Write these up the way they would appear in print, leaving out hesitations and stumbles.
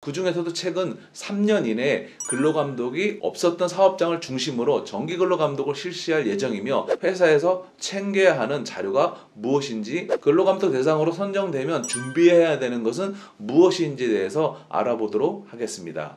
그 중에서도 최근 3년 이내에 근로감독이 없었던 사업장을 중심으로 정기근로감독을 실시할 예정이며, 회사에서 챙겨야 하는 자료가 무엇인지, 근로감독 대상으로 선정되면 준비해야 되는 것은 무엇인지에 대해서 알아보도록 하겠습니다.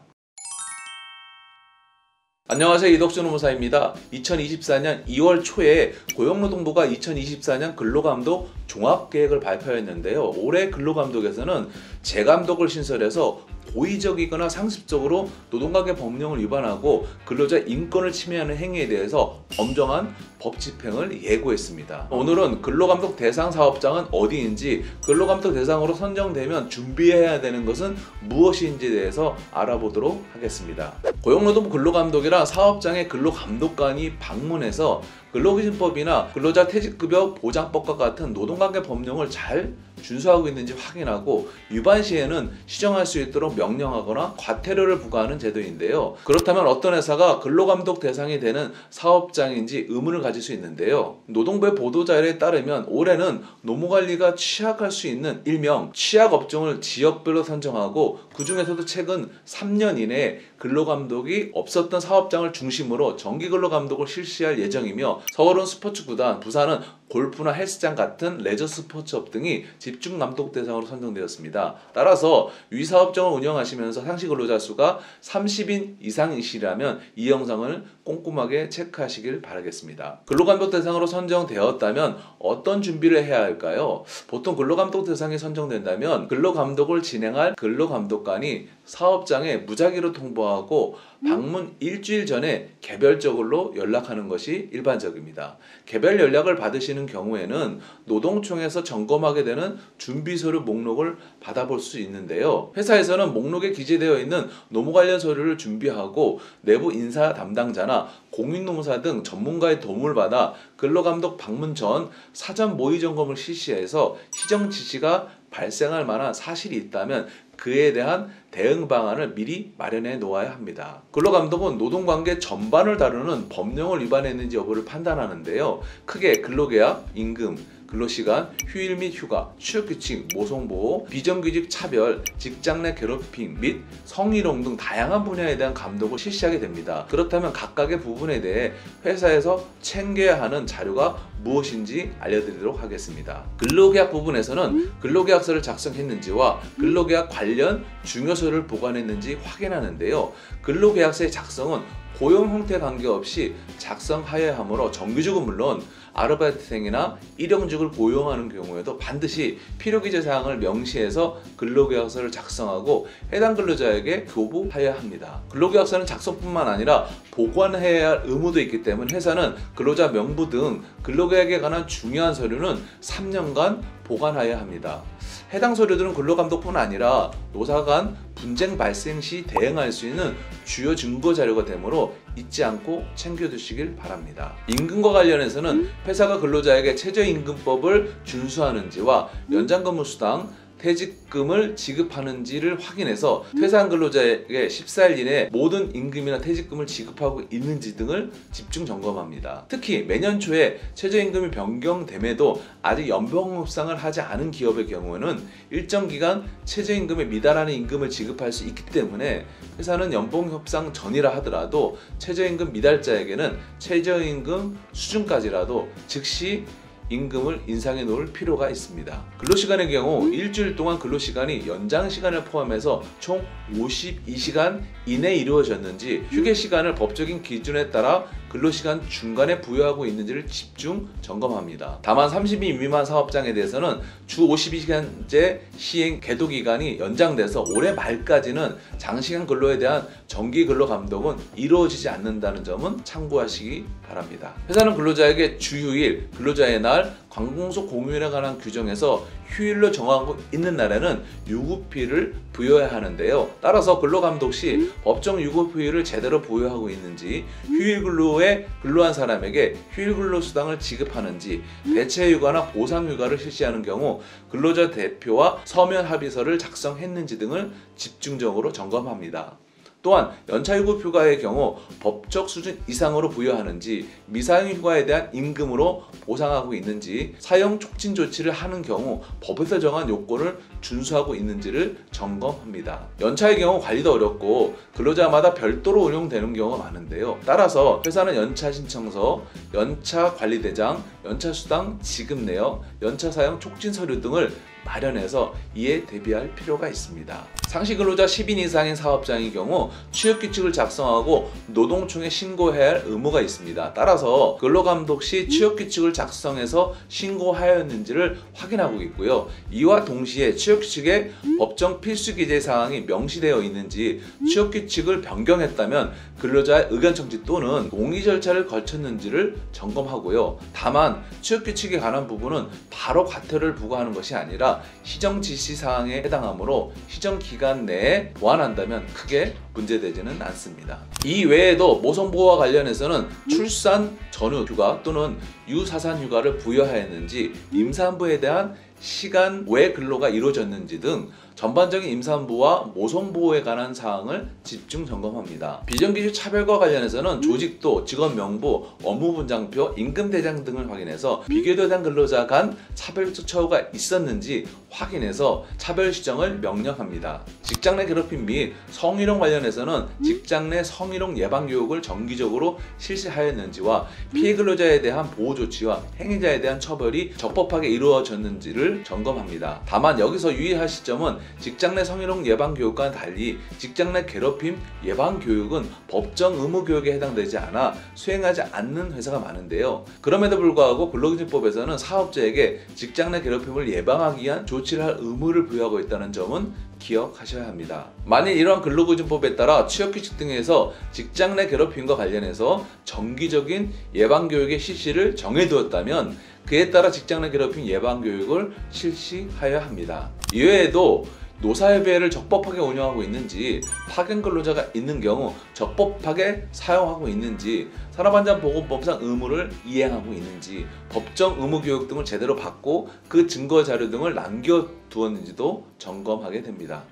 안녕하세요, 이덕준 노무사입니다. 2024년 2월 초에 고용노동부가 2024년 근로감독 종합계획을 발표했는데요. 올해 근로감독에서는 재감독을 신설해서 고의적이거나 상습적으로 노동관계 법령을 위반하고 근로자 인권을 침해하는 행위에 대해서 엄정한 법 집행을 예고했습니다. 오늘은 근로감독 대상 사업장은 어디인지, 근로감독 대상으로 선정되면 준비해야 되는 것은 무엇인지에 대해서 알아보도록 하겠습니다. 고용노동부 근로감독이란 사업장의 근로감독관이 방문해서 근로기준법이나 근로자 퇴직급여 보장법과 같은 노동관계 법령을 잘 준수하고 있는지 확인하고, 위반 시에는 시정할 수 있도록 명령하거나 과태료를 부과하는 제도인데요. 그렇다면 어떤 회사가 근로감독 대상이 되는 사업장인지 의문을 가질 수 있는데요. 노동부의 보도자료에 따르면 올해는 노무관리가 취약할 수 있는 일명 취약업종을 지역별로 선정하고, 그 중에서도 최근 3년 이내에 근로감독이 없었던 사업장을 중심으로 정기근로감독을 실시할 예정이며, 서울은 스포츠구단, 부산은 골프나 헬스장 같은 레저 스포츠업 등이 집중 감독 대상으로 선정되었습니다. 따라서 위 사업장을 운영하시면서 상시 근로자 수가 30인 이상이시라면 이 영상을 꼼꼼하게 체크하시길 바라겠습니다. 근로감독 대상으로 선정되었다면 어떤 준비를 해야 할까요? 보통 근로감독 대상이 선정된다면 근로감독을 진행할 근로감독관이 사업장에 무작위로 통보하고 방문 일주일 전에 개별적으로 연락하는 것이 일반적입니다. 개별 연락을 받으시는 경우에는 노동청에서 점검하게 되는 준비서류 목록을 받아볼 수 있는데요. 회사에서는 목록에 기재되어 있는 노무 관련 서류를 준비하고 내부 인사 담당자나 공인노무사 등 전문가의 도움을 받아 근로감독 방문 전 사전 모의 점검을 실시해서 시정 지시가 발생할 만한 사실이 있다면 그에 대한 대응 방안을 미리 마련해 놓아야 합니다. 근로감독은 노동관계 전반을 다루는 법령을 위반했는지 여부를 판단하는데요. 크게 근로계약, 임금, 근로시간, 휴일 및 휴가, 취업규칙, 모성보호, 비정규직 차별, 직장 내 괴롭힘 및 성희롱 등 다양한 분야에 대한 감독을 실시하게 됩니다. 그렇다면 각각의 부분에 대해 회사에서 챙겨야 하는 자료가 무엇인지 알려드리도록 하겠습니다. 근로계약 부분에서는 근로계약서를 작성했는지와 근로계약 관련 중요서를 보관했는지 확인하는데요. 근로계약서의 작성은 고용 형태 관계없이 작성하여야 하므로 정규직은 물론 아르바이트생이나 일용직을 고용하는 경우에도 반드시 필요기재 사항을 명시해서 근로계약서를 작성하고 해당 근로자에게 교부하여야 합니다. 근로계약서는 작성뿐만 아니라 보관해야 할 의무도 있기 때문에 회사는 근로자 명부 등 근로계약에 관한 중요한 서류는 3년간 보관하여야 합니다. 해당 서류들은 근로감독뿐 아니라 노사 간 분쟁 발생 시 대응할 수 있는 주요 증거 자료가 되므로 잊지 않고 챙겨두시길 바랍니다. 임금과 관련해서는 회사가 근로자에게 최저임금법을 준수하는지와 연장근무수당, 퇴직금을 지급하는지를 확인해서 퇴사한 근로자에게 14일 이내에 모든 임금이나 퇴직금을 지급하고 있는지 등을 집중 점검합니다. 특히 매년 초에 최저임금이 변경됨에도 아직 연봉 협상을 하지 않은 기업의 경우에는 일정 기간 최저임금에 미달하는 임금을 지급할 수 있기 때문에 회사는 연봉 협상 전이라 하더라도 최저임금 미달자에게는 최저임금 수준까지라도 즉시 임금을 인상해 놓을 필요가 있습니다. 근로시간의 경우 일주일 동안 근로시간이 연장시간을 포함해서 총 52시간 이내에 이루어졌는지, 휴게시간을 법적인 기준에 따라 근로시간 중간에 부여하고 있는지를 집중 점검합니다. 다만 30인 미만 사업장에 대해서는 주 52시간제 시행 계도기간이 연장돼서 올해 말까지는 장시간 근로에 대한 정기 근로 감독은 이루어지지 않는다는 점은 참고하시기 바랍니다. 회사는 근로자에게 주휴일, 근로자의 날, 관공서 공휴일에 관한 규정에서 휴일로 정하고 있는 날에는 유급휴일을 부여해야 하는데요. 따라서 근로감독 시 법정 유급휴일을 제대로 부여하고 있는지, 휴일 근로에 근로한 사람에게 휴일 근로수당을 지급하는지, 대체휴가나 보상휴가를 실시하는 경우 근로자 대표와 서면 합의서를 작성했는지 등을 집중적으로 점검합니다. 또한 연차유급휴가의 경우 법적 수준 이상으로 부여하는지, 미사용휴가에 대한 임금으로 보상하고 있는지, 사용 촉진 조치를 하는 경우 법에서 정한 요건을 준수하고 있는지를 점검합니다. 연차의 경우 관리도 어렵고 근로자마다 별도로 운용되는 경우가 많은데요. 따라서 회사는 연차 신청서, 연차 관리대장, 연차 수당 지급 내역, 연차 사용 촉진 서류 등을 마련해서 이에 대비할 필요가 있습니다. 상시 근로자 10인 이상인 사업장의 경우 취업규칙을 작성하고 노동청에 신고해야 할 의무가 있습니다. 따라서 근로감독 시 취업규칙을 작성해서 신고하였는지를 확인하고 있고요. 이와 동시에 취업규칙에 법정 필수 기재 사항이 명시되어 있는지, 취업규칙을 변경했다면 근로자의 의견 청지 또는 동의 절차를 거쳤는지를 점검하고요. 다만 취업규칙에 관한 부분은 바로 과태료를 부과하는 것이 아니라 시정 지시 사항에 해당하므로 시정 기간 내에 보완한다면 크게 문제되지는 않습니다. 이 외에도 모성보호와 관련해서는 출산 전후 휴가 또는 유사산 휴가를 부여하였는지, 임산부에 대한 시간 외 근로가 이루어졌는지 등 전반적인 임산부와 모성보호에 관한 사항을 집중 점검합니다. 비정규직 차별과 관련해서는 조직도, 직원 명부, 업무 분장표, 임금 대장 등을 확인해서 비교 대상 근로자 간 차별적 처우가 있었는지 확인해서 차별 시정을 명령합니다. 직장 내 괴롭힘 및 성희롱 관련해서는 직장 내 성희롱 예방 교육을 정기적으로 실시하였는지와 피해 근로자에 대한 보호 조치와 행위자에 대한 처벌이 적법하게 이루어졌는지를 점검합니다. 다만 여기서 유의하실 점은 직장 내 성희롱 예방 교육과는 달리 직장 내 괴롭힘 예방 교육은 법정 의무 교육에 해당되지 않아 수행하지 않는 회사가 많은데요. 그럼에도 불구하고 근로기준법에서는 사업자에게 직장 내 괴롭힘을 예방하기 위한 조치를 할 의무를 부여하고 있다는 점은 기억하셔야 합니다. 만일 이러한 근로기준법에 따라 취업규칙 등에서 직장 내 괴롭힘과 관련해서 정기적인 예방교육의 실시를 정해두었다면 그에 따라 직장 내 괴롭힘 예방교육을 실시하여야 합니다. 이외에도 노사협의회를 적법하게 운영하고 있는지, 파견 근로자가 있는 경우 적법하게 사용하고 있는지, 산업안전보건법상 의무를 이행하고 있는지, 법정 의무교육 등을 제대로 받고 그 증거 자료 등을 남겨두었는지도 점검하게 됩니다.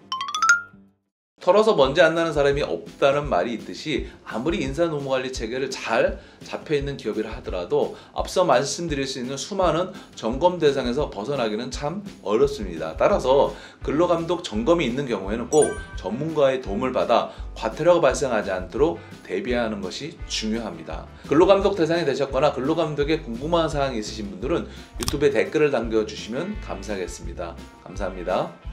털어서 먼지 안 나는 사람이 없다는 말이 있듯이 아무리 인사노무관리 체계를 잘 잡혀있는 기업이라 하더라도 앞서 말씀드릴 수 있는 수많은 점검 대상에서 벗어나기는 참 어렵습니다. 따라서 근로감독 점검이 있는 경우에는 꼭 전문가의 도움을 받아 과태료가 발생하지 않도록 대비하는 것이 중요합니다. 근로감독 대상이 되셨거나 근로감독에 궁금한 사항이 있으신 분들은 유튜브에 댓글을 남겨주시면 감사하겠습니다. 감사합니다.